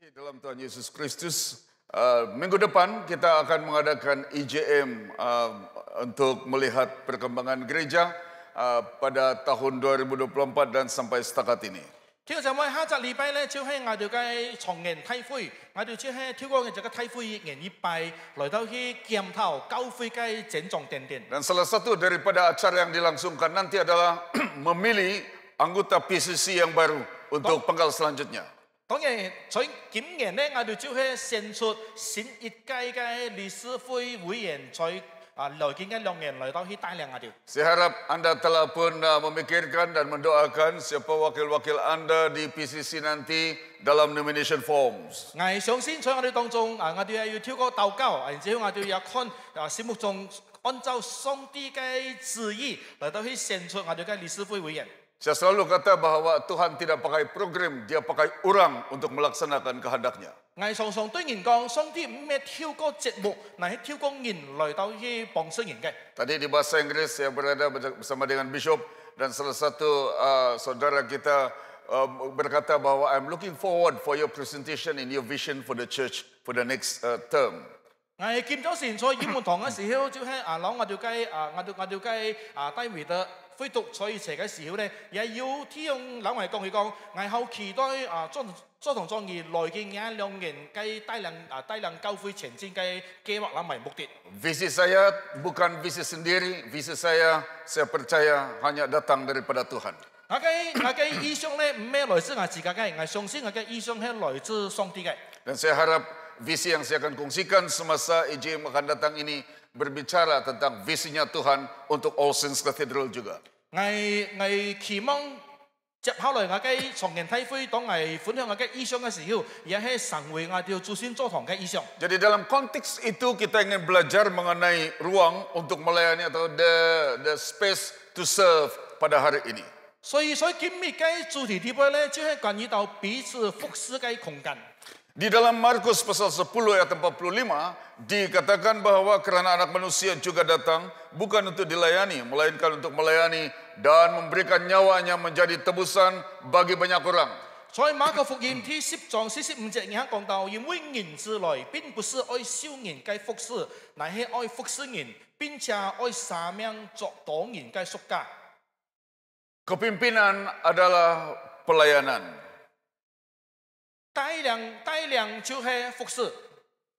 Dalam Tuhan Yesus Kristus, minggu depan kita akan mengadakan IJM untuk melihat perkembangan gereja pada tahun 2024 dan sampai setakat ini. 跳就我下集禮拜咧，就係我哋嘅重研體會，我哋就係跳過嘅這個體會研一拜，來到去檢討教會嘅整種點點。 Dan salah satu daripada acara yang dilangsungkan nanti adalah memilih anggota PCC yang baru untuk penggal selanjutnya. 當然，在今年咧，我哋就係選出新一屆嘅理事會會員，在來緊嘅2年來到去帶領我哋。 Saya harap Anda telah pun memikirkan dan mendoakan siapa wakil-wakil Anda di PCC nanti dalam nomination forms. 我相信在我哋當中，我哋係要跳過禱告，然之後我哋要看心目中按照上帝嘅旨意嚟到去選出我哋嘅理事會會員。 Saya selalu kata bahwa Tuhan tidak pakai program, dia pakai orang untuk melaksanakan kehendaknya. 我常常對人講，上帝唔係跳過節目，乃係跳過人嚟到去幫助人嘅。 Tadi di bahasa Inggris saya berada bersama dengan Bishop dan salah satu saudara kita berkata bahwa I'm looking forward for your presentation in your vision for the church for the next term. 我係見咗前在英文堂嘅時候，就係攞我條雞低維的恢讀所以邪嘅時候咧，也要聽兩位講佢講，我好期待做同莊義來嘅2年嘅帶領教會前進嘅計劃諗為目的。 Visi saya bukan visi sendiri, visi saya percaya hanya datang daripada Tuhan. 我嘅意向咧唔係來自我自己嘅，我相信我嘅意向係來自上帝嘅。 Dan saya harap visi yang saya akan kongsikan semasa IJM akan datang ini berbicara tentang visinya Tuhan untuk All Saints Cathedral juga. 我期望接下來我嘅重研體會，當我分享我嘅意向嘅時候，也係神會我哋主先座堂嘅意向。 Jadi dalam konteks itu kita ingin belajar mengenai ruang untuk melayani atau the space to serve pada hari ini. 所以今日嘅主題題目咧，就係關於到彼此服侍嘅空間。 Di dalam Markus pasal 10 ayat 45 dikatakan bahwa kerana anak manusia juga datang bukan untuk dilayani melainkan untuk melayani dan memberikan nyawanya menjadi tebusan bagi banyak orang. 在馬可福音第10章45節，而家講到，因為人子來並不是愛少人嘅服侍，乃係愛服侍人，並且愛捨命作多人嘅贖價。 Kepimpinan adalah pelayanan. 帶領就係服侍。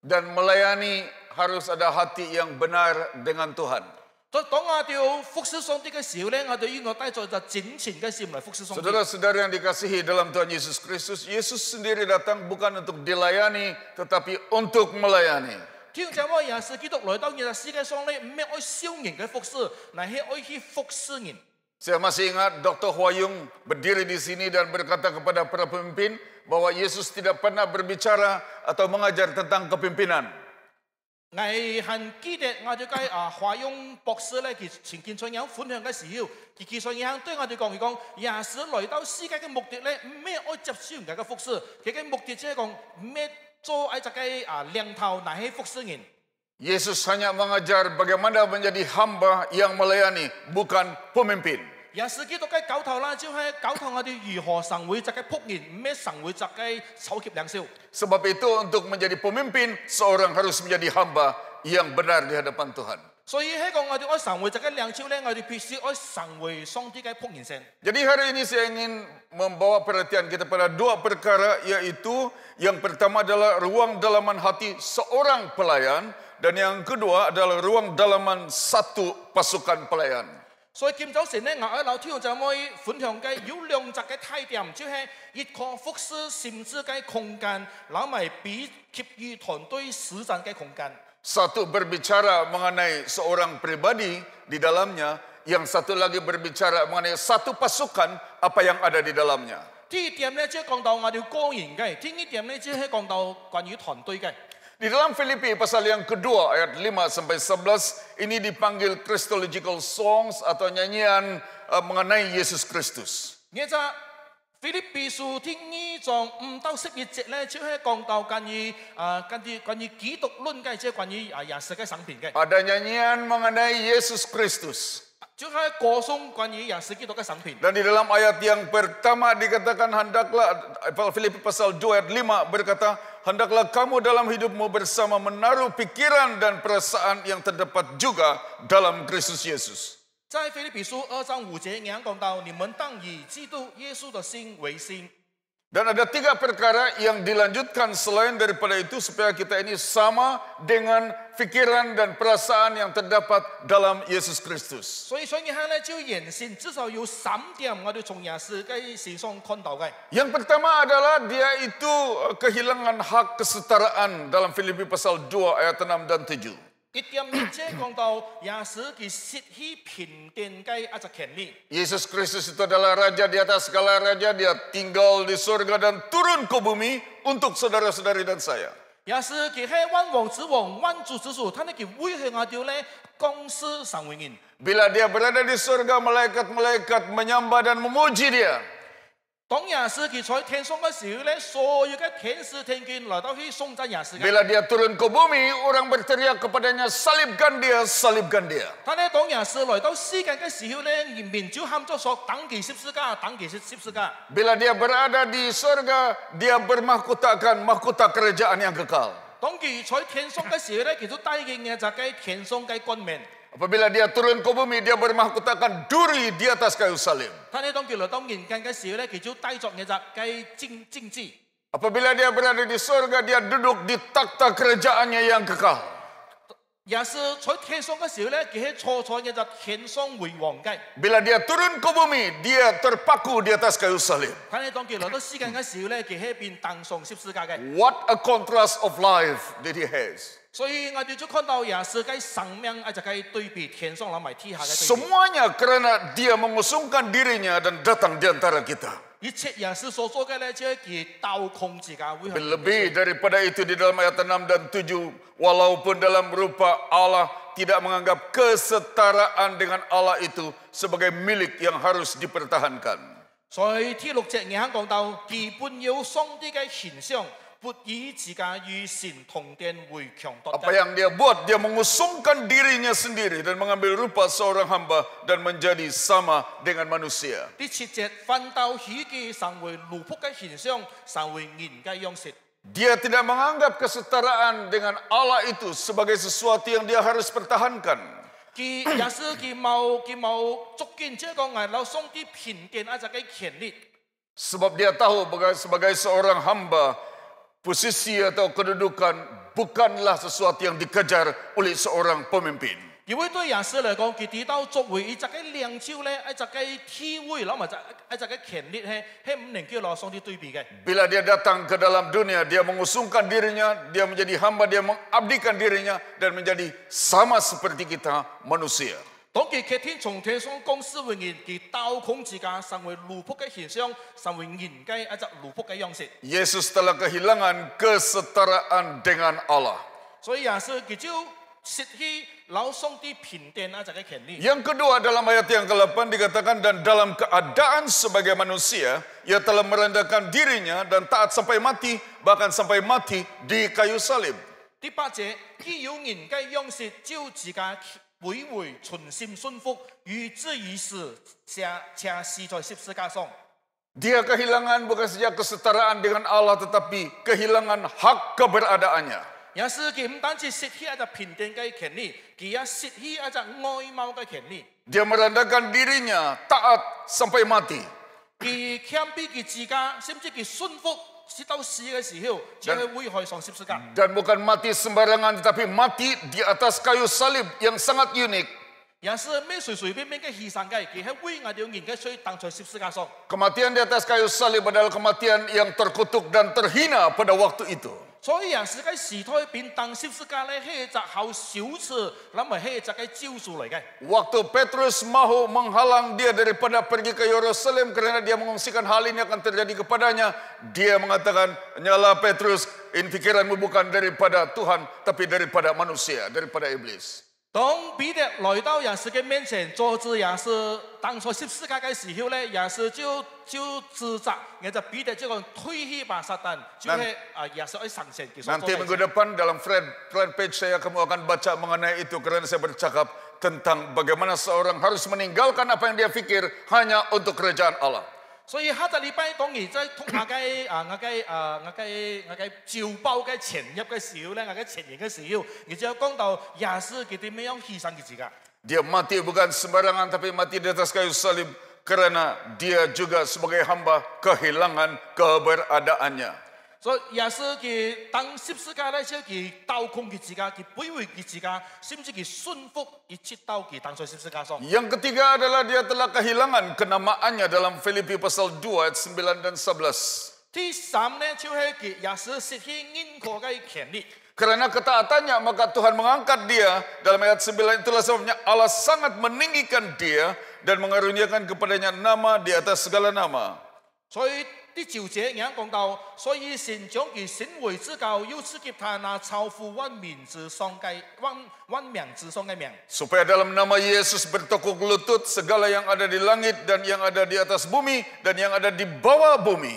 Dan melayani harus ada hati yang benar dengan Tuhan. 當我哋服侍上帝嘅時候咧，我哋應該帶著真情嘅心嚟服侍上帝。 Saudara-saudara yang dikasihi dalam Tuhan Yesus Kristus, Yesus sendiri datang bukan untuk dilayani, tetapi untuk melayani. 天就我也是基督來到呢個世界上咧，唔係愛少人嘅服侍，乃係愛去服侍人。 Saya masih ingat Dr. Hwayung berdiri di sini dan berkata kepada para pemimpin bahwa Yesus tidak pernah berbicara atau mengajar tentang kepimpinan. 我很記得我哋嘅華雍博士咧，佢前見上有分享嘅時候，佢其實有對我哋講，佢講耶穌來到世界嘅目的咧，唔係愛接少人嘅服侍，佢嘅目的即係講唔係做愛隻嘅領頭，乃係服侍人。 Yesus hanya mengajar bagaimana menjadi hamba yang melayani, bukan pemimpin. 耶穌基督嘅教頭啦，就係教頭我哋如何神會隻嘅僕人，唔係神會隻嘅手協領袖。 Sebab itu untuk menjadi pemimpin, seorang harus menjadi hamba yang benar di hadapan Tuhan. 所以喺講我哋愛神會隻嘅領袖咧，我哋必須愛神會上帝嘅僕人先。 Jadi hari ini saya ingin membawa perhatian kita pada dua perkara, yaitu yang pertama adalah ruang dalaman hati seorang pelayan, dan yang kedua adalah ruang dalaman satu pasukan pelayan. 所以今早晨咧，我喺樓天就可以分享嘅有兩隻嘅態點，就係一個服侍甚至嘅空間，攞埋俾給予團隊實戰嘅空間。 Satu berbicara mengenai seorang pribadi di dalamnya, yang satu lagi berbicara mengenai satu pasukan apa yang ada di dalamnya. 第一點咧，即係講到我哋個人嘅；第二點咧，即係講到關於團隊嘅。 Di dalam Filipi pasal yang kedua ayat 5 sampai 11 ini dipanggil Christological songs atau nyanyian mengenai Yesus Kristus. 呢隻腓立比書第2章5到11節咧，就係講到關於基督論嘅，即係關於耶穌嘅生平嘅。 Ada nyanyian mengenai Yesus Kristus. 就係歌頌關於耶穌基督嘅生平。 Dan di dalam ayat yang pertama dikatakan hendaklah, Filipi pasal 2 ayat 5 berkata, hendaklah kamu dalam hidupmu bersama menaruh pikiran dan perasaan yang terdapat juga dalam Kristus Yesus. 在腓立比書2章5節，也講到你們當以基督耶穌的心為心。 Dan ada 3 perkara yang dilanjutkan selain daripada itu supaya kita ini sama dengan pikiran dan perasaan yang terdapat dalam Yesus Kristus. 所以你看呢，就眼線至少有3點，我哋從耶穌嘅身上看到嘅。 Yang pertama adalah dia itu kehilangan hak kesetaraan dalam Filipi pasal 2 ayat 6 dan 7. 一點一節講到耶穌佢失去平定嘅一隻權利。 Yesus Kristus itu adalah Raja di atas segala raja. Dia tinggal di surga dan turun ke bumi untuk saudara-saudari dan saya. 耶穌佢係萬王之王、萬主之主，他呢佢威脅我哋咧，公司上永遠。 Bila dia berada di surga, malaikat-malaikat menyembah dan memuji dia. 當耶穌佢在天上嘅時候咧，所有嘅天使天君來到去頌讚耶穌嘅。 Bila dia turun ke bumi, orang berteriak kepadanya, salibkan dia, salibkan dia. 但係當耶穌來到世界嘅時候咧，面就喊咗說：等佢十字架，等佢十字架。 Bila dia berada di surga, dia bermahkotakan mahkota kerajaan yang kekal. 當佢在天上嘅時候咧，佢就帶領嘅就係天上嘅冠冕。 Apabila dia turun ke bumi, dia bermahkotakan duri di atas kayu salib. 但係當佢來到人間嘅時候咧，佢就帶著嘅就係政治。 Apabila dia berada di surga, dia duduk di takhta kerajaannya yang kekal. 耶穌在天上嘅時候咧，佢係坐在嘅就天上為王嘅。 Bila dia turun ke bumi, dia terpaku di atas kayu salib. 但係當佢來到世間嘅時候咧，佢係變登上十字架嘅。 What a contrast of life that he has. 所以我哋就看到耶穌嘅生命就係對比天上同埋天下嘅對比。 Semuanya karena dia mengusungkan dirinya dan datang di antara kita. 一切耶穌所做嘅咧，就係佢刀控自家會向。 Lebih daripada itu di dalam ayat 6 dan 7, walaupun dalam rupa Allah tidak menganggap kesetaraan dengan Allah itu sebagai milik yang harus dipertahankan. 所以第6節我講到，基本有上帝嘅形象。 不以自家與神同等為強奪。 Apa yang dia buat, dia mengusungkan dirinya sendiri dan mengambil rupa seorang hamba dan menjadi sama dengan manusia. 第7節，反倒許佢成為奴僕嘅形象，成為人嘅樣式。 Dia tidak menganggap kesetaraan dengan Allah itu sebagai sesuatu yang dia harus pertahankan. 佢也是佢冇捉緊，即係講係老上帝平定一隻嘅權利。 Sebab dia tahu sebagai seorang hamba, posisi atau kedudukan bukanlah sesuatu yang dikejar oleh seorang pemimpin. 因為對耶穌嚟講，佢知道作為一隻嘅領袖咧，一隻嘅地位，攞埋一隻嘅權利咧，係唔能夠攞上帝對比嘅。 Bila dia datang ke dalam dunia, dia mengusungkan dirinya, dia menjadi hamba, dia mengabdikan dirinya dan menjadi sama seperti kita manusia. 當佢決定從天上降世為人，佢刀控自家，成為奴僕嘅形象，成為人嘅一隻奴僕嘅樣式。 Yesus telah kehilangan kesetaraan dengan Allah. 所以耶穌佢就失去老上帝平定一隻嘅權利。 Yang kedua dalam ayat yang ke-8 dikatakan dan dalam keadaan sebagai manusia ia telah merendahkan dirinya dan taat sampai mati, bahkan sampai mati di kayu salib. 第8節，佢有人嘅樣式，照自家卑微存心順服，以至於死，且死在十字架上。 Dia kehilangan bukan saja kesetaraan dengan Allah tetapi kehilangan hak keberadaannya. 耶穌佢唔單止失去一隻平定嘅權利，佢也失去一隻外貌嘅權利。 Dia merendahkan dirinya, taat sampai mati. 佢謙卑佢自家，甚至佢順服，直到死嘅時候，只係會去上十字架。 Dan bukan mati sembarangan tetapi mati di atas kayu salib yang sangat unik. 也是咩隨便嘅犧牲嘅，佢係為我哋人嘅罪當在十字架上。 Kematian di atas kayu salib adalah kematian yang terkutuk dan terhina pada waktu itu. 所以耶穌嘅時代變當十字架咧，係一隻好小事，諗係係一隻嘅招數嚟嘅。 Waktu Petrus mahu menghalang dia daripada pergi ke Yerusalem karena dia mengungsikan hal ini akan terjadi kepadanya, dia mengatakan, "Nyala Petrus, ini pikiranmu bukan daripada Tuhan, tapi daripada manusia, daripada iblis." 當彼得來到耶穌嘅面前，阻止耶穌當在十字架嘅時候咧，耶穌就指責，然後彼得就講推棄吧撒旦，就係耶穌喺神聖嘅所做 Nanti 嘅 minggu 事。 depan dalam front page saya kamu akan baca mengenai itu karena saya bercakap tentang bagaimana seorang harus meninggalkan apa yang dia pikir hanya untuk kerajaan Allah. 所以下個禮拜當然在通我照包嘅前入嘅時候咧，我嘅前言嘅時候，然之後講到耶穌佢點樣犧牲佢自己。 Dia mati bukan sembarangan tapi mati di atas kayu salib karena dia juga sebagai hamba kehilangan keberadaannya. 所以耶穌佢當十字架咧，之後佢倒空佢自己，佢卑微佢自己，甚至佢順服佢切刀佢當在十字架上。 Yang ketiga adalah dia telah kehilangan kenamaannya dalam Filipi pasal 2 ayat 9 dan 11. 第三咧，就係佢耶穌失去任何嘅權利。 Karena ketaatannya maka Tuhan mengangkat dia. Dalam ayat 9 itulah sebabnya Allah sangat meninggikan dia dan mengaruniakan kepadanya nama di atas segala nama. 所以第9節人講到，所以神將佢升為至高，又賜給他那超乎萬名之上嘅萬名之上嘅名。 Supaya dalam nama Yesus bertekuk lutut segala yang ada di langit dan yang ada di atas bumi dan yang ada di bawah bumi.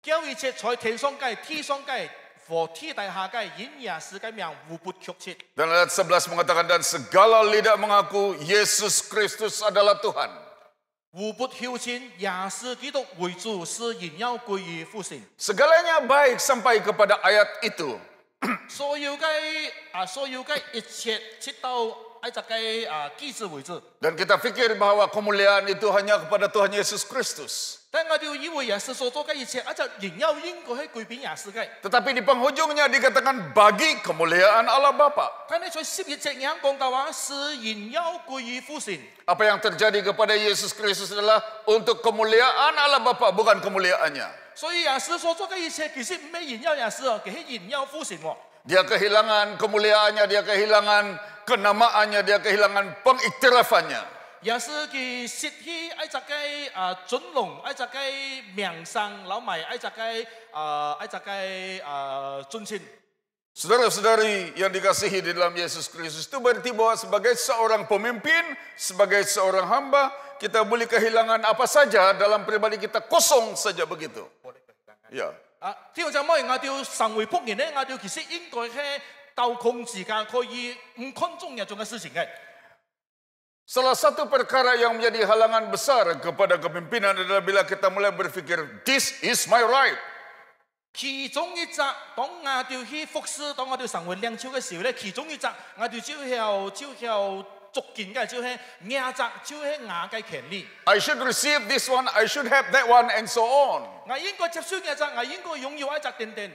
叫一切在天上嘅、地上嘅和天底下嘅，因耶穌嘅名互不曲折。 Dan ayat 11 mengatakan dan segala lidah mengaku Yesus Kristus adalah Tuhan. 互不休戰，耶穌基督為主，是榮耀歸於父神。 Segalanya baik sampai kepada ayat itu. 所有嘅一切直到一隻嘅記字為止。 Dan kita pikir bahwa kemuliaan itu hanya kepada Tuhan Yesus Kristus. 但我哋以為耶穌所做嘅一切，一隻榮耀應該係歸俾耶穌嘅。 Tetapi di penghujungnya dikatakan bagi kemuliaan Allah Bapa. 但係在11節人講到話，是榮耀歸於父神。 Apa yang terjadi kepada Yesus Kristus adalah untuk kemuliaan Allah Bapa, bukan kemuliaannya. 所以耶穌所做嘅一切，其實唔係榮耀耶穌，佢係榮耀父神喎。 Dia kehilangan kemuliaannya, dia kehilangan kenamaannya, dia kehilangan pengiktirafannya. 耶穌佢失去一隻嘅尊榮，一隻嘅名聲，攞埋一隻嘅尊稱。 Saudara-saudari yang dikasihi di dalam Yesus Kristus itu berarti bahwa sebagai seorang pemimpin, sebagai seorang hamba, kita boleh kehilangan apa saja dalam pribadi kita, kosong saja begitu. Ya. 天父就冇我哋成為僕人咧，我哋其實應該係鬥控時間，可以唔看重日中嘅事情嘅。 Salah satu perkara yang menjadi halangan besar kepada kepimpinan adalah bila kita mulai berpikir, this is my right. 其中一隻，當我哋去服侍，當我哋成為領袖嘅時候咧，其中一隻我哋就係逐件嘅，就係亞隻，就係亞嘅權利。 I should receive this one, I should have that one, and so on. 我應該接受亞隻，我應該擁有一隻等等。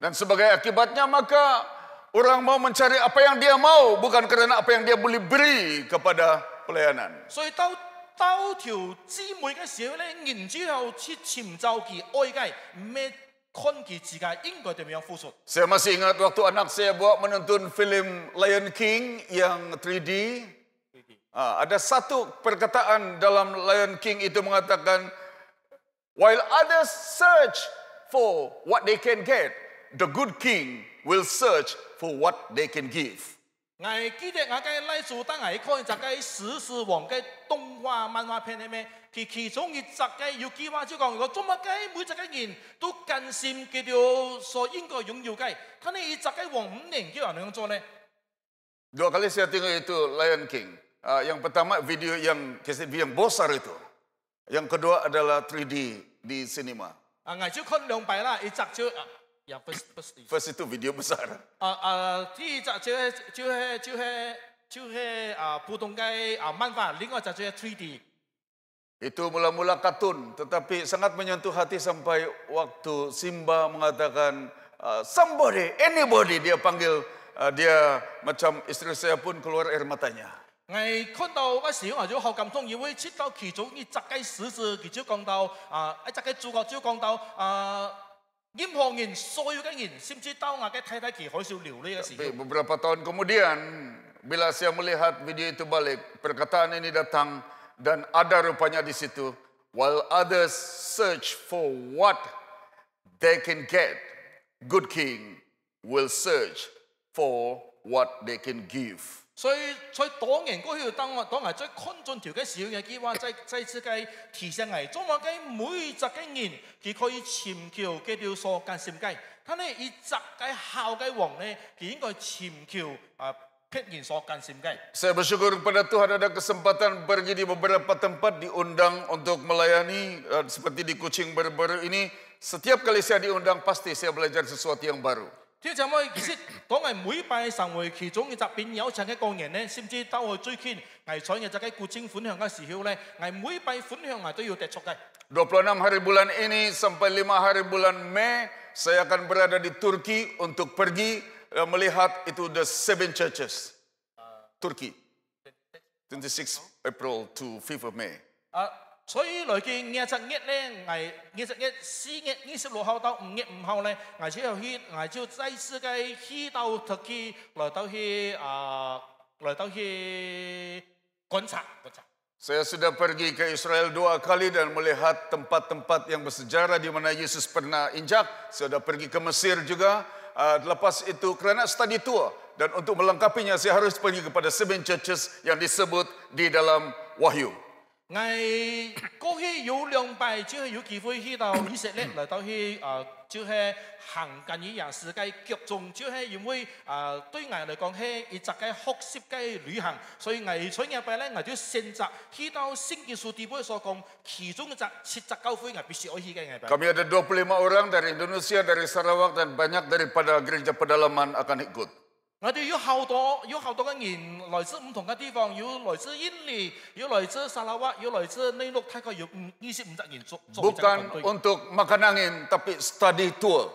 Dan sebagai akibatnya maka orang mau mencari apa yang dia mau, bukan karena apa yang dia boleh beri kepada pelayanan. 所以到條姊妹嘅時候咧，然之後去尋找佢愛嘅，唔係看佢自己應該點樣付出。 Saya masih ingat waktu anak saya bawa menonton film Lion King yang 3D. Ada satu perkataan dalam Lion King itu mengatakan, while others search for what they can get, the good king will search for what they can give. 我記得我嘅拉祖當我看一隻嘅獅子王嘅動畫漫畫片裏面，其中一隻嘅有句話就講：我做乜嘅每隻嘅人都甘心佢哋所應該擁有嘅，但係一隻嘅王唔能叫人樣做呢？ Dua kali saya tengok itu Lion King. Yang pertama video yang besar itu. Yang kedua adalah 3D di sinema. 我就看兩擺啦，一隻就First itu video besar. 第一隻就係普通嘅漫畫，另外一隻就係 3D。 Itu mula-mula kartun, tetapi sangat menyentuh hati sampai waktu Simba mengatakan somebody, anybody, dia panggil dia macam istri saya pun keluar air matanya. 我看到嗰時，我就好感動，因為知道其中一隻嘅獅子，佢就講到一隻嘅主角就講到任何人，所有嘅人，甚至到我嘅太太佢開始流淚嘅時候。 Beberapa tahun kemudian, bila saya melihat video itu balik, perkataan ini datang dan ada rupanya di situ. While others search for what they can get, good king will search for what they can give. 所以在當年嗰條當我在看盡條嘅時候嘅話，在此嘅提醒係，做乜嘅每隻嘅人，佢可以尋求佢條所關心嘅，但係一隻嘅孝嘅王咧，佢應該尋求僻然所關心嘅。 Saya bersyukur kepada Tuhan ada kesempatan pergi di beberapa tempat diundang untuk melayani seperti di Kuching baru-baru ini. Setiap kali saya diundang pasti saya belajar sesuatu yang baru. 天就可以其實當係每拜神會其中嘅集邊有層嘅個人呢，甚至兜去追傾藝彩嘅就喺顧清款項嘅時候呢，藝每拜款項藝都要踢出嘅。 26 hari bulan ini sampai 5 hari bulan Mei saya akan berada di Turki untuk pergi melihat itu the 7 churches. Turki. 26 April to 5th of May. 所以來見27日呢，藝27日4月26號到5月5號呢，藝就再次嘅去到特區來到去觀察。 Saya sudah pergi ke Israel 2 kali dan melihat tempat-tempat yang bersejarah di mana Yesus pernah injak. Saya sudah pergi ke Mesir juga. Lepas itu kerana study tour dan untuk melengkapinya saya harus pergi kepada 7 churches yang disebut di dalam Wahyu. 我過去有2拜，就係有機會去到以色列嚟到去就係行近於廿世界腳中，就係因為對我嚟講係一隻嘅學習嘅旅行，所以我所以拜咧，我就選擇去到聖經書地本所講其中一隻7隻教會，我必須要去嘅。 Kami ada 25 orang dari Indonesia, dari Sarawak dan banyak daripada gereja pedalaman akan ikut. 我哋有好多嘅人來自唔同嘅地方，有來自印尼，有來自沙拉瓦，有來自內陸，大概有25隻人做。 Bukan untuk makan angin, tapi study tour.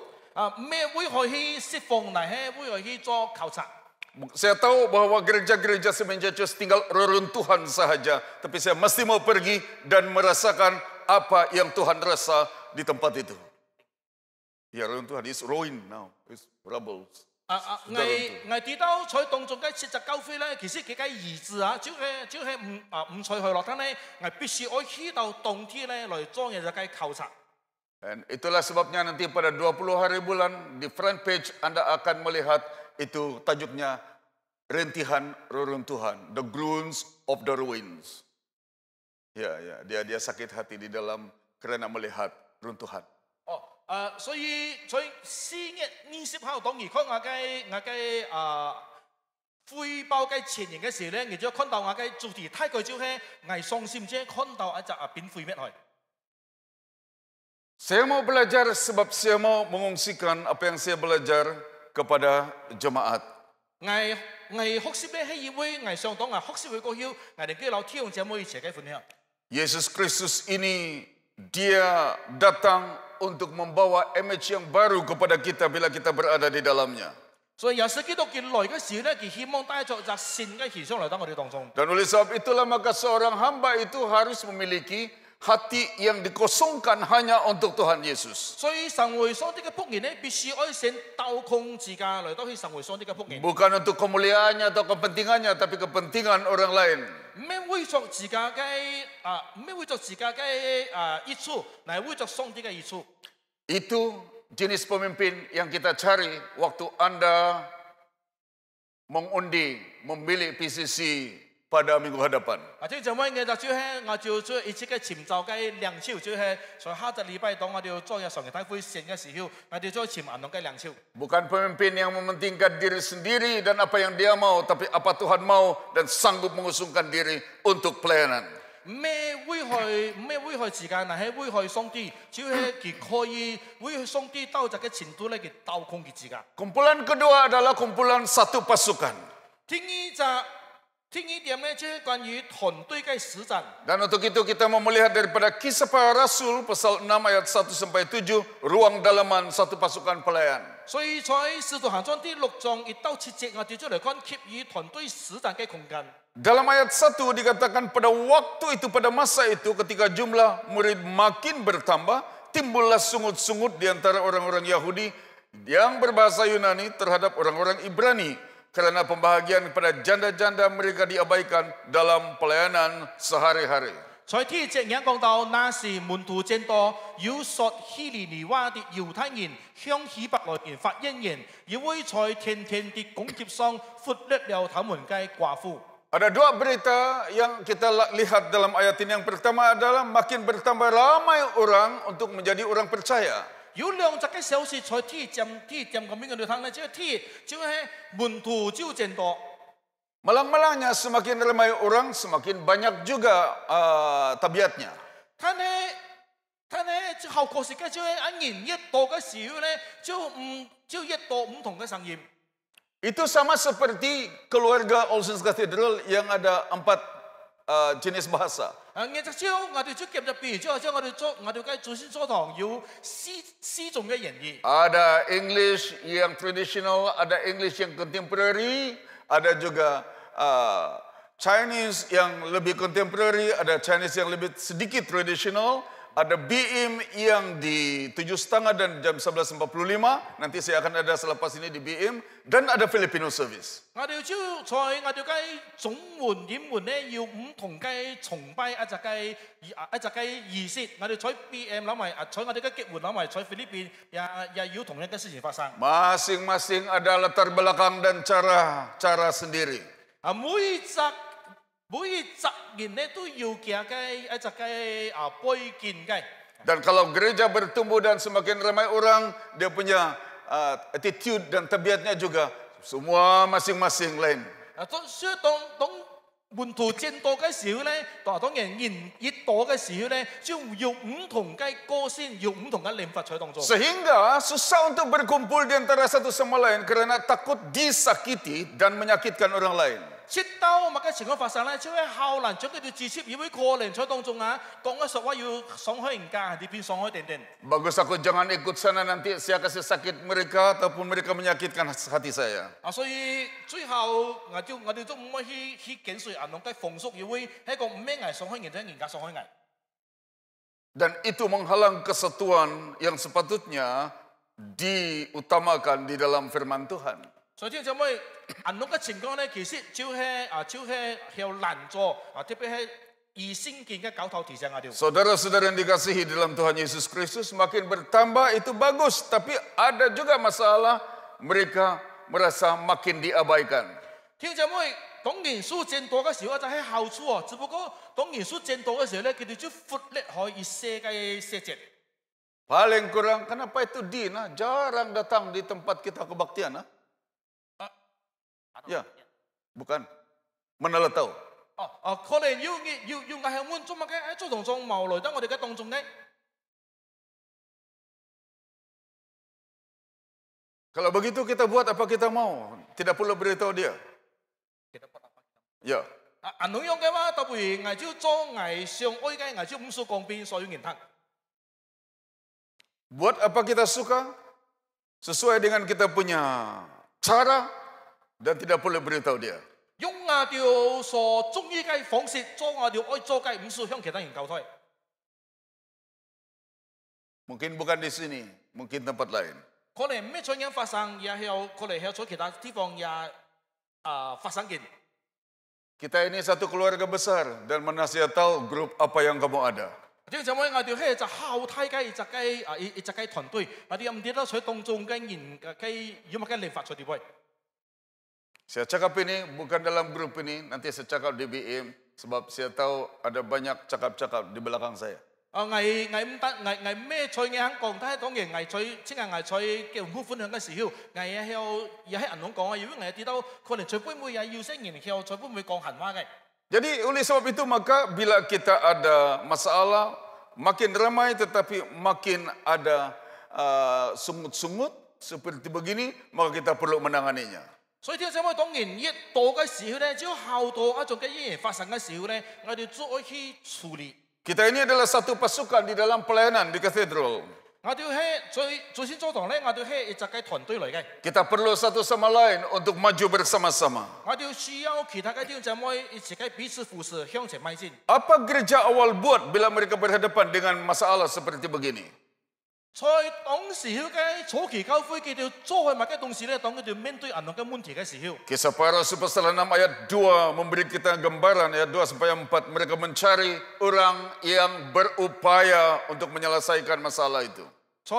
咩會去釋放，但係會去做考察。 Saya tahu bahwa gereja-gereja Semenjacus tinggal reruntuhan sahaja, tapi saya mesti mau pergi dan merasakan apa yang Tuhan rasa di tempat itu. Ya, reruntuhan is ruin now, is rubble. 我知道在當中嘅7隻教會咧，其實佢嘅意志就係唔隨去落單咧，我必須要去到當天咧來做嘢就嘅考察。 Dan itulah sebabnya nanti pada 20 hari bulan di front page Anda akan melihat itu tajuknya rintihan reruntuhan, the groans of the ruins. Ya, dia sakit hati di dalam karena melihat runtuhan. 所以4月20號當然看我嘅匯報嘅前言嘅時咧，你就看到我嘅主題大概就係我相信者看到一隻變灰滅去。 Saya mau belajar sebab saya mau mengungsikan apa yang saya belajar kepada jemaat. 我學習咧係因為我上當學習會過後，我哋嘅老弟兄姐妹一齊嘅分享。 Yesus Kristus ini dia datang untuk membawa image yang baru kepada kita bila kita berada di dalamnya. 所以耶穌基督佢來嘅時候咧，佢希望帶着隻新嘅形象嚟到我哋當中。 Dan oleh sebab itulah maka seorang hamba itu harus memiliki hati yang dikosongkan hanya untuk Tuhan Yesus. 所以神會上帝嘅僕人咧，必須要先倒空自家嚟到去神會上帝嘅僕人。 Bukan untuk kemuliaannya atau kepentingannya, tapi kepentingan orang lain. 唔係為咗自家嘅益處，乃係為咗上帝嘅益處。 Itu jenis pemimpin yang kita cari waktu Anda mengundi, memilih PCC pada minggu hadapan. 即係就乜嘢就係我就一切嘅潛奏嘅兩朝，就係在下個禮拜當我哋要做日常嘅大會線嘅時候，我哋再潛銀龍嘅兩朝。 Bukan pemimpin yang mementingkan diri sendiri dan apa yang dia mau, tapi apa Tuhan mau dan sanggup mengusungkan diri untuk pelayanan. 咩會去時間，但係會去上帝，只要係佢可以會去上帝到這個程度咧，佢倒空佢自家。 Kumpulan kedua adalah kumpulan satu pasukan. 第二點咧，即係關於團隊嘅實戰。 Dan untuk itu kita mau melihat daripada Kisah Para Rasul pasal 6 ayat 1 sampai 7 ruang dalaman satu pasukan pelayan. 所以在《使徒行傳》第6章1到7節，我哋就嚟看給予團隊實戰嘅空間。 Dalam ayat 1 dikatakan pada waktu itu, pada masa itu ketika jumlah murid makin bertambah, timbullah sungut-sungut di antara orang-orang Yahudi yang berbahasa Yunani terhadap orang-orang Ibrani. Karena pembahagian kepada janda-janda mereka diabaikan dalam pelayanan sehari-hari. 在第一節已經講到，那時門徒漸多，有說希利尼話的猶太人向希伯來人發怨言，因為在天天的攻擊上忽略了他們嘅寡婦。 Ada dua berita yang kita lihat dalam ayat ini. Yang pertama adalah makin bertambah ramai orang untuk menjadi orang percaya. 有兩則嘅消息在第一點咁樣嘅地方咧，即係門徒就漸多。Malang-malangnya semakin ramai orang, semakin banyak juga tabiatnya. 但係後果是嘅，就係人越多嘅時候咧，就越多唔同嘅聲音。 Itu sama seperti keluarga Olsen Cathedral yang ada 4 jenis bahasa. 我就將我哋做夾入邊，之後將我哋嘅祖先座堂有四種嘅言語。 Ada English yang tradisional, ada English yang contemporary, ada juga Chinese yang lebih contemporary, ada Chinese yang lebih sedikit tradisional, ada BIM yang di 7.30 dan jam 11.45, nanti saya akan ada selepas ini di BIM, dan ada Filipino service. 我哋就在我哋嘅總門演門咧，要唔同嘅崇拜一隻嘅儀式，我哋在 BM 諗埋，在我哋嘅結婚諗埋，在菲律賓也要同樣嘅事情發生。 Masing-masing ada latar belakang dan cara sendiri. 每一隻人咧都要嘅一隻嘅背景嘅。 Dan kalau gereja bertumbuh dan semakin ramai orang, dia punya attitude dan tabiatnya juga semua masing-masing lain. 所以當門徒漸多嘅時候咧，當然人越多嘅時候咧，就有唔同嘅個性，有唔同嘅諗法在當中。 Sehingga susah untuk berkumpul di antara satu sama lain karena takut disakiti dan menyakitkan orang lain. 切到乜嘅情況發生咧，就係後來將佢哋自設以為個人在當中講嘅實話要傷害人家，係變傷害等等。 Bagus aku jangan ikut sana nanti saya kasih sakit mereka ataupun mereka menyakitkan hati saya. 所以最後我哋都唔可以去檢視人哋嘅風俗，以為係一個唔咩藝傷害人，係人家傷害藝。 Dan itu menghalang kesatuan yang sepatutnya diutamakan di dalam firman Tuhan. 所以點解人哋嘅情況咧，其實就係有難助特別係以聖經嘅教導提醒我哋。 Saudara-saudara yang dikasihi dalam Tuhan Yesus Kristus, makin bertambah itu bagus, tapi ada juga masalah mereka merasa makin diabaikan. 聽姐妹，當人數漸多嘅時候就係好處哦，只不過當人數漸多嘅時候咧，佢哋就忽略開一些嘅細節。 Paling kurang, kenapa itu Dina jarang datang di tempat kita kebaktian? Ya, bukan. Mana lo tahu? 可能要我向滿足乜嘅做當中冇來得我哋嘅當中嘅。 Kalau begitu kita buat apa kita mau, tidak perlu beritahu dia. Ya. 人樣嘅話，特別我就做藝上愛嘅，我就唔需講邊所有人聽。 Buat apa kita suka, sesuai dengan kita punya cara, dan tidak perlu beritahu dia. 用我哋所中意嘅方式做我哋愛做嘅，唔需向其他人交代。 Mungkin bukan di sini, mungkin tempat lain. 可能咩chuyện發生，也係可能喺咗其他地方也發生緊。 Kita ini satu keluarga besar dan mana saya tahu grup apa yang kamu ada. 點解我哋係就後梯嘅一隻嘅團隊，我哋又唔記得喺當中嘅人嘅有乜嘅諗法在啲位。 Saya cakap ini bukan dalam grup ini, nanti saya cakap di BM sebab saya tahu ada banyak cakap-cakap di belakang saya. 我唔得，我咩菜嘅肯講，但係當然我菜即係我菜嘅唔分享嘅時候，我也喺銀行講啊，如果我知道可能最杯妹也要聲言後，最杯妹講閒話嘅。 Jadi oleh sebab itu maka bila kita ada masalah, makin ramai tetapi makin ada sungut-sungut seperti begini, maka kita perlu menanganinya. 所以點解我當然越多嘅時候咧，只要後多一種嘅嘢發生嘅時候咧，我哋再去處理。 Kita ini adalah satu pasukan di dalam pelayanan di katedral. 我哋係最先做堂咧，我哋係一隻嘅團隊嚟嘅。 Kita perlu satu sama lain untuk maju bersama-sama. 我哋需要其他嘅弟兄姊妹一齊嘅彼此扶持，向前邁進。 Apa gereja awal buat bila mereka berhadapan dengan masalah seperti begini? 在當時嘅初期教會，佢哋做係乜嘅東西咧？當佢哋面對銀行嘅問題嘅時候， Kisah para Rasul pasal 6 ayat 2 memberi kita gambaran ayat 2 sampai 4 mereka mencari orang yang berupaya untuk menyelesaikan masalah itu. 在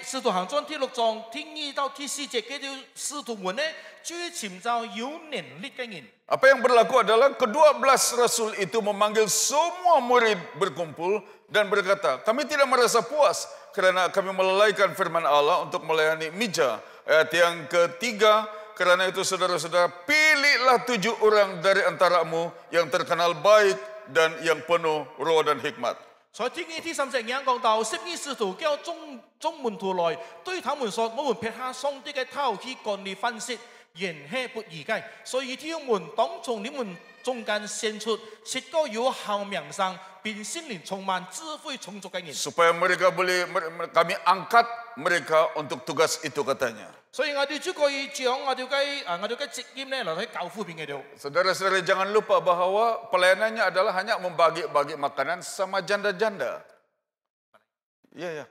使徒行傳第6章第2到第4節，佢哋使徒們咧，就要尋找有能力嘅人。 Apa yang berlaku adalah kedua belas rasul itu memanggil semua murid berkumpul dan berkata, kami tidak merasa puas kerana kami melalaikan firman Allah untuk melayani mija. Ayat yang ketiga Karena itu saudara-saudara, pilihlah 7 orang dari antaramu yang terkenal baik dan yang penuh roh dan hikmat. 所以天經第30節講到，十二使徒叫眾門徒來，對他們說：我們撇下上帝嘅頭去幹你分析，原係不義嘅。所以他們當從你們中間選出7個有好名聲，並心靈充滿智慧充足嘅人。 Supaya kami angkat mereka untuk tugas itu katanya. 所以我哋就可以將我哋嘅職業咧嚟去教父邊嘅度。 Saudara-saudara jangan lupa bahwa pelayanannya adalah hanya membagi-bagi makanan sama janda-janda. Ya.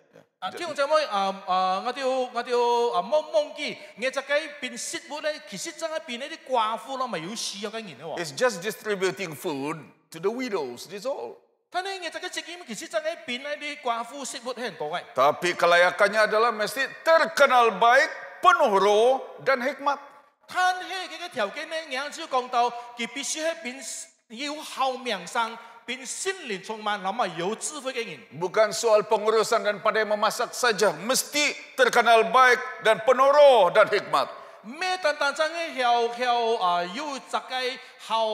弟兄姊妹，我哋要忘記，我就計變食物咧，其實真係變呢啲寡婦咯，咪有需要嘅人咯。 It's just distributing food to the widows, that's all. 但係我就嘅職業其實真係變呢啲寡婦食物係很多嘅。 Tapi kelayakannya adalah mesti terkenal baik, penuh roh dan hikmat. 但係佢嘅條件咧，啱先講到，佢必須係變要好名聲，變心靈充滿，諗埋有智慧嘅人。 Bukan soal pengurusan dan pandai memasak saja, mesti terkenal baik dan penuh roh dan hikmat. 咩單單真係要隻雞好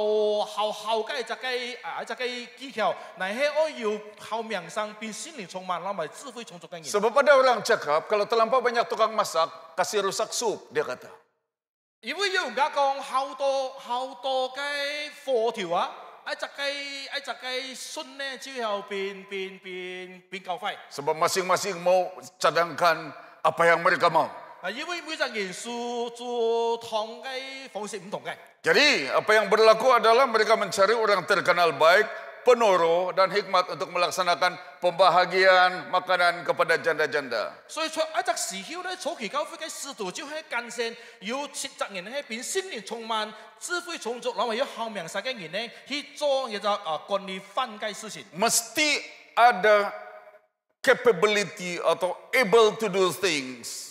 嘅隻雞技巧，但係我要好名聲，變心靈充滿，諗埋智慧充足嘅人。 Sebab ada orang cakap, kalau terlampau banyak tukang masak, kasih rusak sup, dia kata. 因為有人家講好多嘅貨條啊，一隻雞筍咧，之後變夠快。 Sebab masing-masing mau cadangkan apa yang mereka mau. 因為每隻人做湯嘅方式唔同嘅。 Jadi apa yang berlaku adalah mereka mencari orang terkenal baik, penuh roh dan hikmat untuk melaksanakan pembahagian makanan kepada janda-janda. 所以出一隻時曉咧，早期教會嘅使徒就係間線，要設責人喺變心靈充滿、智慧充足，攞埋要好名聲嘅人咧，去做一隻管理犯嘅事情。 Mesti ada capability atau able to do things.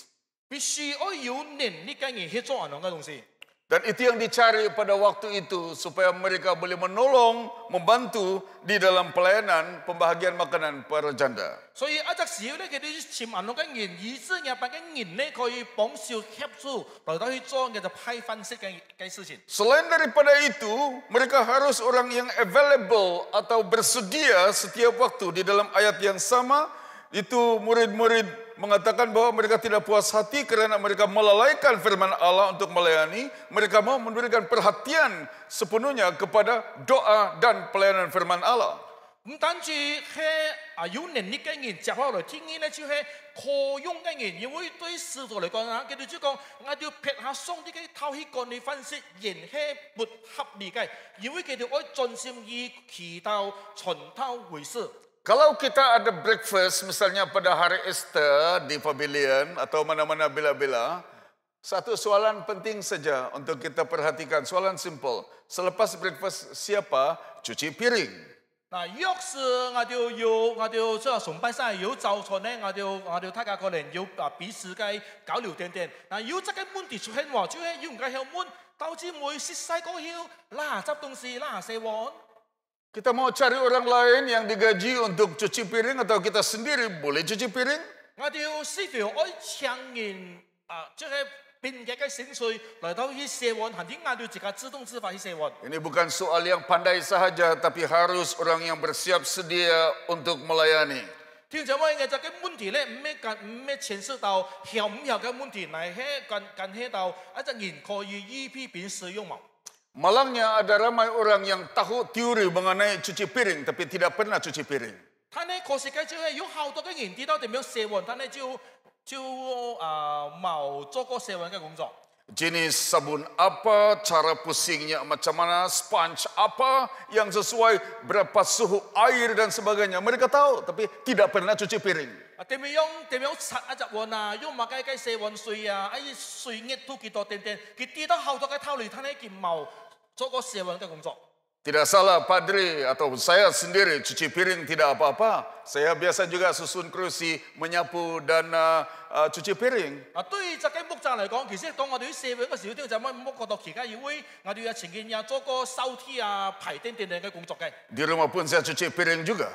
必須要有能力嘅人去做嗰樣嘅東西。 Dan itu yang dicari pada waktu itu supaya mereka boleh menolong, membantu di dalam pelayanan pembahagian makanan para janda. 所以一隻時候咧，佢哋潛銀嘅人，以致入班嘅人咧，可以幫手協助嚟到去做嘅就派分析嘅事情。 Selain daripada itu, mereka harus orang yang available atau bersedia setiap waktu. Di dalam ayat yang sama, itu murid-murid mengatakan bahwa mereka tidak puas hati karena mereka melalaikan firman Allah untuk melayani. Mereka mau memberikan perhatian sepenuhnya kepada doa dan pelayanan firman Allah. 唔單止係有能力嘅人接落嚟聽呢，就係可用嘅人，因為對使徒嚟講啊，佢哋就講我哋撇下上帝嘅頭去講你分析，人係不合理嘅，因為佢哋愛盡心以祈禱、傳道為事。 Kalau kita ada breakfast misalnya pada hari Easter di pavilion atau mana-mana bila-bila, satu soalan penting saja untuk kita perhatikan, soalan simple. Selepas breakfast siapa cuci piring? 嗱，若是我哋即係崇拜山有早餐咧，我哋大家可能要彼此嘅交流點點。嗱，有這個問題出現喎，就係有人家要問，導致每識細個曉嗱執東西嗱洗碗。 Kita mau cari orang lain yang digaji untuk cuci piring atau kita sendiri boleh cuci piring? 我哋要視乎愛請人即係邊嘅薪水嚟到去洗碗，肯定我哋自己自動自發去洗碗。 Ini bukan soal yang pandai sahaja, tapi harus orang yang bersiap sedia untuk melayani. 聽咗我嘅就嘅問題咧，唔係牽涉到曉唔曉嘅問題，乃係關係到一隻人可以依批便使用冇。 Malangnya ada ramai orang yang tahu teori mengenai cuci piring tapi tidak pernah cuci piring. 但係確實嘅就係有好多嘅人知道點樣洗碗，但係就冇做過洗碗嘅工作。 Jenis sabun apa, cara pusingnya macam mana, sponge apa yang sesuai, berapa suhu air dan sebagainya. Mereka tahu tapi tidak pernah cuci piring. 點樣擦一隻碗啊？用乜嘅洗碗水啊？水壓都幾多點點？佢知道好多嘅套路，但係佢冇做過洗碗嘅工作。 Tidak salah padri atau saya sendiri cuci piring tidak apa-apa. Saya biasa juga susun kerusi, menyapu dan cuci piring. 對於這個牧者嚟講，其實當我哋去洗碗嘅時候，都就乜冇覺到其他議會，我哋有前幾日做過掃地啊、排點點嘅工作嘅。 Di rumah pun saya cuci piring juga.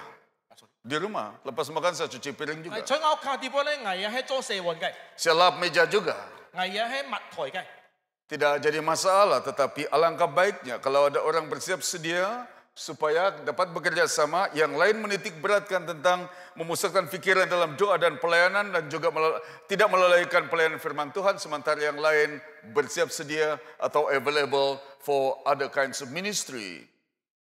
Di rumah, lepas makan saya cuci piring juga. 喺我屋企地方咧，我係做洗碗嘅， Saya lap meja juga. 我係抹台嘅。Tidak jadi masalah, tetapi alangkah baiknya kalau ada orang bersiap sedia supaya dapat bekerja sama, yang lain menitik beratkan tentang memusatkan pikiran dalam doa dan pelayanan dan juga tidak melalaikan pelayanan firman Tuhan, sementara yang lain bersiap sedia atau available for other kinds of ministry.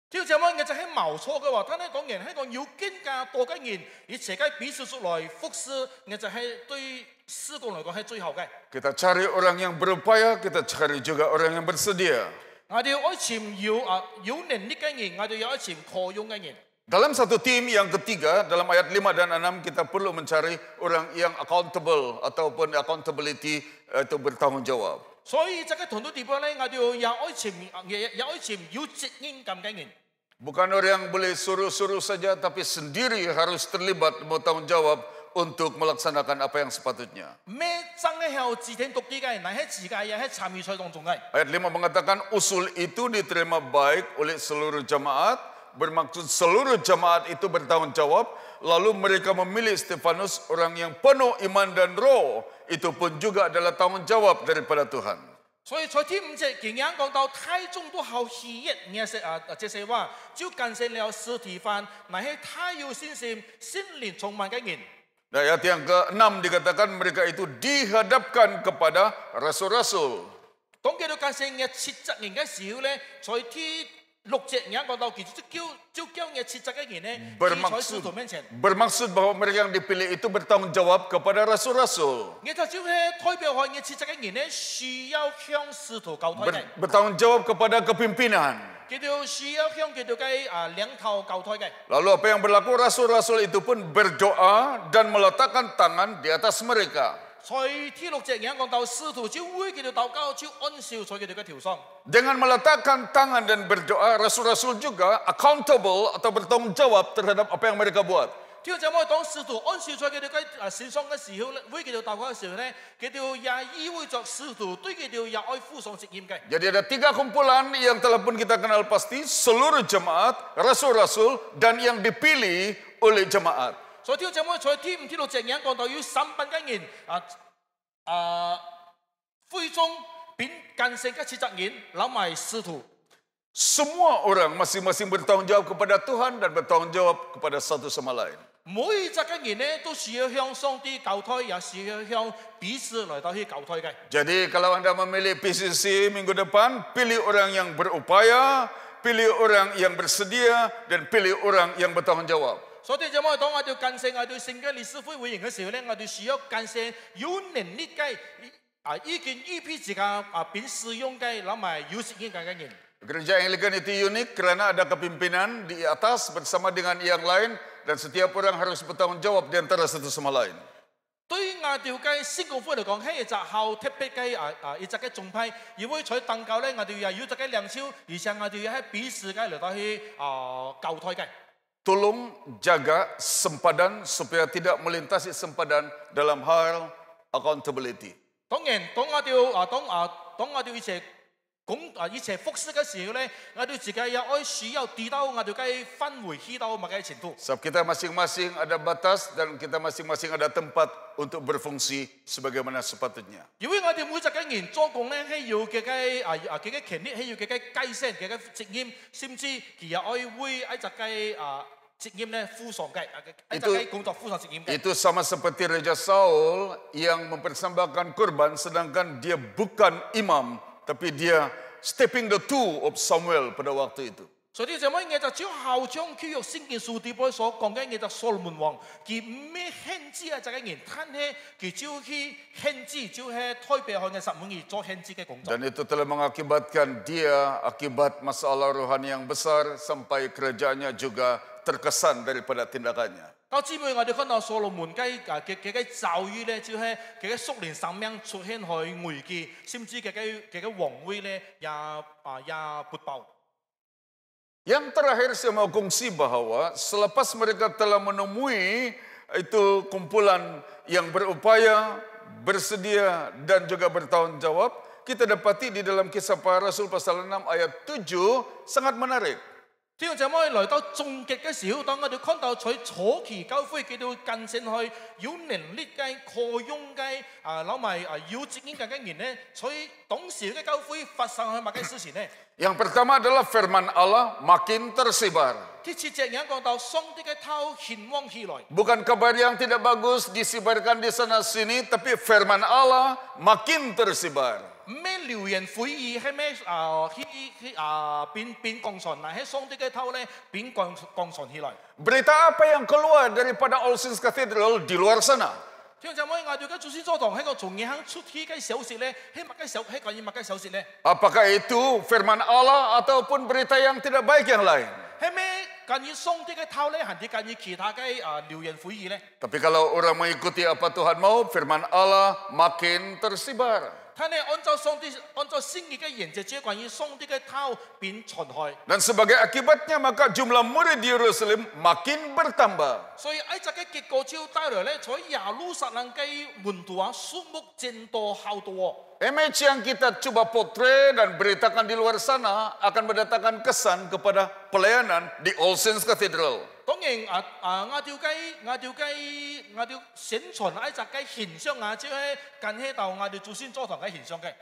跳這麼嘅就係冇錯嘅話，但係講人係講要更加多嘅人，而且嘅彼此出來服侍，嘅就係對事工嚟講係最後嘅。Kita cari orang yang berupaya, kita cari juga orang yang bersedia. 我哋要愛潛有能力嘅人，我哋要愛潛可用嘅人。 Dalam satu tim yang ketiga, dalam ayat 5 dan 6, kita perlu mencari orang yang accountable ataupun accountability, itu bertanggung jawab. 所以這個團隊地方咧，我哋要愛潛有責任感嘅人。 Bukan orang yang boleh suruh-suruh saja, tapi sendiri harus terlibat bertanggung jawab untuk melaksanakan apa yang sepatutnya. 咩真係有自聽獨啲嘅，乃係自己也係參與在當中嘅。 Ayat 5 mengatakan usul itu diterima baik oleh seluruh jemaat, bermaksud seluruh jemaat itu bertanggung jawab, lalu mereka memilih Stefanus orang yang penuh iman dan roh, itu pun juga adalah tanggung jawab daripada Tuhan. 所以在第5節竟然講到太中都好喜悅，這些話就感謝了司提反，乃係太有信心、心靈充滿嘅人。 Dan ayat yang ke-6 dikatakan mereka itu dihadapkan kepada rasul-rasul. 當佢到感謝嘅切責人嘅時候咧，在第6節人講到其實就叫嘅切責嘅人咧，企在使徒面前。 Bermaksud bahwa mereka yang dipilih itu bertanggung jawab kepada rasul-rasul. 嘅就係代表開嘅切責嘅人咧，需要向使徒交代嘅。 Bertanggung jawab kepada kepimpinan. 佢哋需要向佢哋嘅領頭交代嘅。 Lalu apa yang berlaku, rasul-rasul itu pun berdoa dan meletakkan tangan di atas mereka. 在第6節人講到使徒就為佢哋禱告，就按照在佢哋嘅條上。 Dengan meletakkan tangan dan berdoa, rasul-rasul juga accountable atau bertanggung jawab terhadap apa yang mereka buat. 跳這麼當使徒按照在佢哋嘅線上嘅時候咧，為佢哋禱告嘅時候咧，佢哋也意味着使徒對佢哋也愛負上責任嘅。 Jadi ada 3 kumpulan yang telah pun kita kenal pasti, seluruh jemaat, rasul-rasul, dan yang dipilih oleh jemaat. 所以跳這麼在第5、第6節人講到要審判嘅人會眾並感謝嘅切責人，諗埋使徒。 Semua orang masing-masing bertanggung jawab kepada Tuhan dan bertanggung jawab kepada satu sama lain. 每一個嘅人咧，都需要向上帝交代，也需要向彼此嚟到去交代嘅。 Jadi kalau Anda memilih PCC minggu depan, pilih orang yang berupaya, pilih orang yang bersedia, dan pilih orang yang bertanggung jawab. 所以這麼當我哋感謝我哋聖經理事會會員嘅時候咧，我哋需要感謝有能力嘅已經預備自己並使用嘅，諗埋有責任感嘅人。 Gereja Anglikan itu unik karena ada kepimpinan di atas bersama dengan yang lain dan setiap orang harus bertanggung jawab di antara satu sama lain. 對於我哋嘅聖公會嚟講，係一隻好特別嘅一隻嘅宗派，因為在當教咧，我哋又要隻嘅兩手，而且我哋要喺彼此嘅嚟到去交代嘅。 Tolong jaga sempadan supaya tidak melintasi sempadan dalam hal accountability. 當然，當我哋一齊服侍嘅時候咧，我哋自己也愛需要知道我哋嘅範圍去到乜嘅程度。 Sebab kita masing-masing ada batas dan kita masing-masing ada tempat untuk berfungsi sebagaimana sepatutnya. 因為我哋每隻嘅人做工咧，係要佢嘅權利，係要佢嘅界線，佢嘅責任，甚至佢也愛為一隻嘅責任咧負上嘅，一隻嘅工作負上責任嘅。 Itu sama seperti Raja Saul yang mempersembahkan kurban sedangkan dia bukan imam, tapi dia stepping the two of Samuel pada waktu itu. 所以這麼嘢就將校長教育聖經書底部所講嘅嘢就所羅門王，佢咩限制啊？這個人，但係佢就去限制，就係代表佢嘅十門義做限制嘅工作。 Dan itu telah mengakibatkan dia akibat masalah rohani yang besar sampai kerajaannya juga terkesan daripada tindakannya. 到姊妹，我哋看到所羅門嘅遭遇咧，就係佢嘅屬靈生命出現去危機，甚至佢嘅王位咧也不保。 Yang terakhir saya mau kongsi bahwa selepas mereka telah menemui itu kumpulan yang berupaya, bersedia dan juga bertanggung jawab, kita dapati di dalam Kisah Para Rasul pasal 6 ayat 7 sangat menarik. 弟兄姊妹來到終極嘅時候，當我哋看到在初期教會佢哋近前去有能力嘅、可用嘅攞埋有責任嘅人呢，在當時嘅教會發生係乜嘅事情呢？ Yang pertama adalah firman Allah makin tersebar. 第七節有講到上帝嘅頭顯旺起來， Bukan kabar yang tidak bagus disebarkan di sana sini, tapi firman Allah makin tersebar. 唔咩流言蜚語係咩變廣傳啊？喺上帝嘅頭咧變廣傳起來。 Berita apa yang keluar daripada All Saints Cathedral di luar sana? 聽眾妹，我哋嘅主先座堂喺個從影響出去嘅消息咧，喺乜嘅消息咧？ Apakah itu firman Allah ataupun berita yang tidak baik yang lain? 係咩關於上帝嘅頭咧，還是關於其他嘅流言蜚語咧？ Tapi kalau orang mengikuti apa Tuhan mau, firman Allah makin tersebar. 睇你按照聖經嘅原則，即係關於上帝嘅頭變傳開。 Dan sebagai akibatnya maka jumlah murid di Yerusalem makin bertambah. 所以喺這個結果就帶來咧，在耶路撒冷嘅門徒啊，數目漸多好多。 Image yang kita coba potret dan beritakan di luar sana akan mendatangkan kesan kepada pelayanan di All Saints Cathedral. 當然我哋宣傳喺這個現象啊，即係近喺到我哋祖先座堂嘅現象嘅。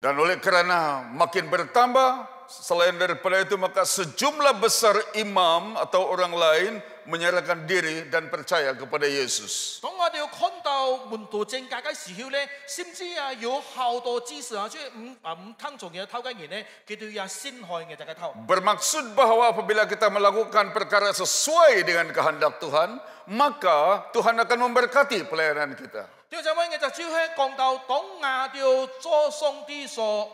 Dan oleh karena makin bertambah, selain daripada itu maka sejumlah besar imam atau orang lain menyerahkan diri dan percaya kepada Yesus. 當我哋看到門徒正價嘅時候咧，甚至有好多知識啊，即係唔聽從嘅偷嘅人咧，佢哋也先害嘅就係偷。 Bermaksud bahwa apabila kita melakukan perkara sesuai dengan kehendak Tuhan, maka Tuhan akan memberkati pelayanan kita. 弟兄姊妹，我就只係講到當我哋做上帝所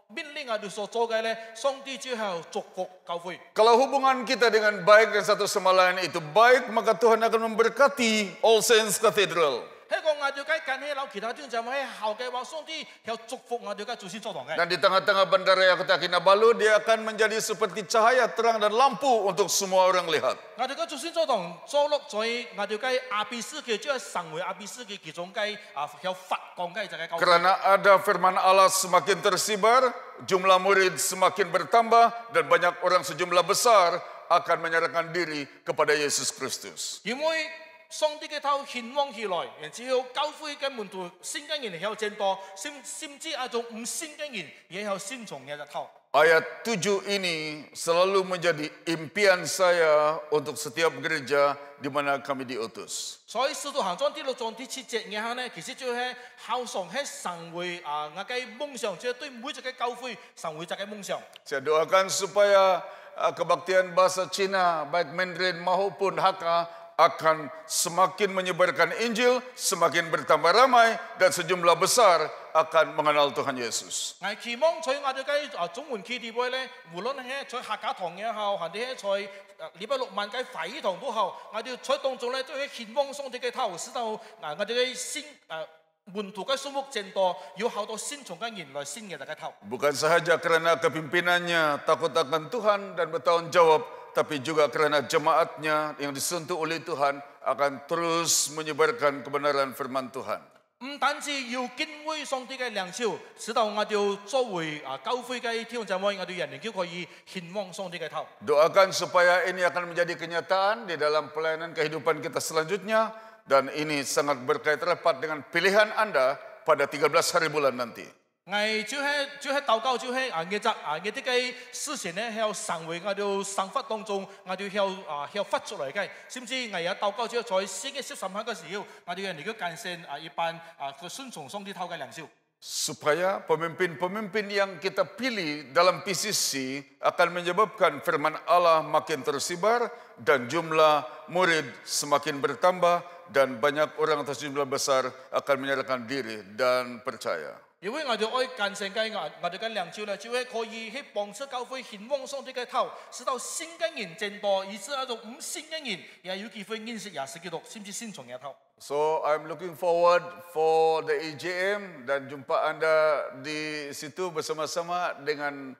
命令我哋所做嘅咧，上帝就係祝福教會。 Kalau hubungan kita dengan baik dan satu sama lain itu baik, maka Tuhan akan memberkati All Saints Cathedral. 喺個我哋嘅近喺樓其他弟兄姊妹喺後嘅話，上帝有祝福我哋嘅祖先座堂嘅。 Dan di tengah-tengah Bandaraya Kota Kinabalu, dia akan menjadi seperti cahaya terang dan lampu untuk semua orang lihat. 我哋嘅祖先座堂坐落在我哋嘅阿比斯嘅，即係成為阿比斯嘅其中嘅有發光嘅就係教會。 Karena ada firman Allah semakin tersebar, jumlah murid semakin bertambah, dan banyak orang sejumlah besar akan menyerahkan diri kepada Yesus Kristus. 因為上帝嘅頭顯旺起來，然之後教會嘅門徒新嘅人有漸多，甚至仲唔新嘅人也有先從嘅頭。 Ayat 7 ini selalu menjadi impian saya untuk setiap gereja di mana kami diutus. 所以使徒行傳第6章第7節嘅呢，其實就係效常喺神會我嘅夢想，即係對每一個教會神會嘅夢想。 Saya doakan supaya kebaktian bahasa Cina baik Mandarin maupun Hakka akan semakin menyebarkan Injil, semakin bertambah ramai, dan sejumlah besar akan mengenal Tuhan Yesus. 我期望在我哋嘅中文基地會咧，無論係在客家堂也好，或者係在禮拜六晚嘅會議堂都好，我哋在當中咧都係顯望上帝嘅頭，使到我哋嘅新門徒嘅數目漸多，有好多新從嘅人來新嘅大家頭。 Bukan sahaja karena kepimpinannya takut akan Tuhan dan bertanggung jawab, tapi juga karena jemaatnya yang disentuh oleh Tuhan akan terus menyebarkan kebenaran firman Tuhan. 唔單止要敬畏上帝嘅良潮，使到我哋作為教會嘅弟兄姊妹，我哋人人都可以顯望上帝嘅頭。 Doakan supaya ini akan menjadi kenyataan di dalam pelayanan kehidupan kita selanjutnya, dan ini sangat berkait rapat dengan pilihan Anda pada 13 hari bulan nanti. 我就係禱告，就係我啲嘅事情咧，喺神會我哋生活當中，我哋喺發出嚟嘅。甚至我有禱告，就在4月13號嘅時候，我哋能夠感謝一班順從上帝頭嘅良潮。 Supaya pemimpin-pemimpin yang kita pilih dalam PCC akan menyebabkan firman Allah makin tersebar dan jumlah murid semakin bertambah dan banyak orang atau jumlah besar akan menyerahkan diri dan percaya. 因為我哋愛感謝嘅我哋嘅良潮咧，就係可以喺幫助教會顯望上帝嘅頭，使到新嘅人漸多，以致嗰種唔新嘅人也有機會認識耶穌基督，甚至先從嘅頭。 So I'm looking forward for the AGM dan jumpa Anda di situ bersama-sama dengan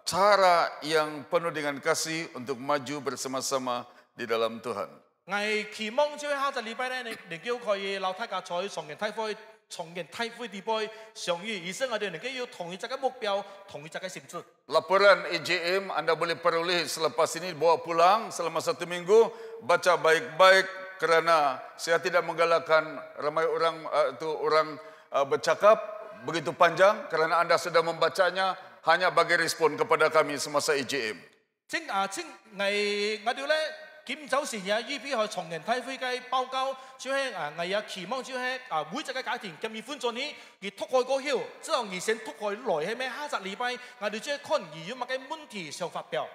cara yang penuh dengan kasih untuk maju bersama-sama di dalam Tuhan. 我期望就係下個禮拜咧，你叫可以留大家在上面睇開重建太会地杯相遇，而且我哋能夠有同一隻嘅目標，同一隻嘅心志。 Laporan EJM Anda boleh peroleh selepas ini, bawa pulang selama 1 minggu, baca baik-baik kerana saya tidak menggalakkan ramai orang bercakap begitu panjang kerana anda sudah membacanya, hanya bagi respon kepada kami semasa EJM. 正我哋咧檢走時也預備去重人體會嘅報告，就係我也期望就係每一個家庭咁易歡咗呢，而突開過後，之後而先突開來係咩？下個禮拜我哋將看而有乜嘅問題上發表。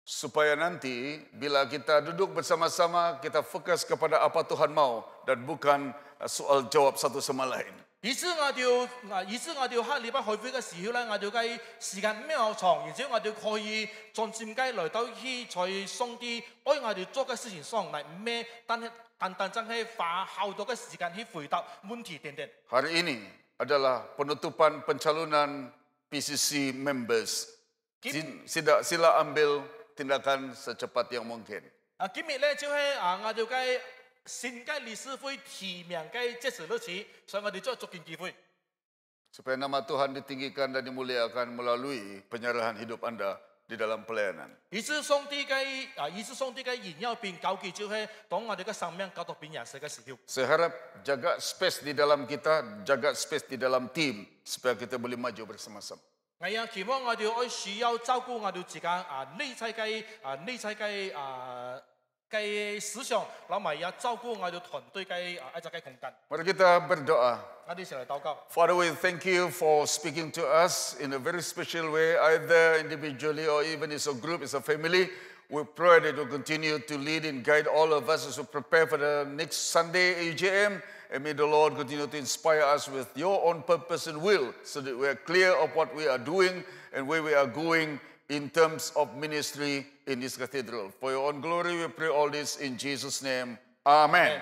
Supaya nanti bila kita duduk bersama-sama, kita fokus kepada apa Tuhan mau dan bukan soal jawab satu sama lain. 以致我哋下禮拜開會嘅時候咧，我哋嘅時間唔係好長，而且我哋可以盡漸雞來到去在上帝愛我哋做嘅事情上嚟，唔係單真係花好多嘅時間去回答問題等等。 Hari ini adalah penutupan pencalonan PCC members. Sila ambil tindakan secepat yang mungkin. 今日咧就係我哋嘅新嘅理事會提名嘅截止日期，所以我哋再捉緊機會。 Supaya nama Tuhan ditinggikan dan dimuliakan melalui penyerahan hidup anda di dalam pelayanan. 以致上帝嘅榮耀並高舉，就係當我哋嘅生命交到變顏色嘅時候。 Saya harap jaga space di dalam kita, jaga space di dalam tim supaya kita boleh maju bersama-sama. 我也期望我哋愛需要照顧我哋自家內在嘅思想，然後咪也照顧我哋團隊嘅一隻嘅空間。 Mari kita berdoa. 我哋一齊嚟禱告。 Father, we thank you for speaking to us in a very special way, either individually or even as a group, as a family. We pray that you continue to lead and guide all of us as we prepare for the next Sunday AGM. And may the Lord continue to inspire us with your own purpose and will so that we are clear of what we are doing and where we are going in terms of ministry in this cathedral. For your own glory, we pray all this in Jesus' name. Amen.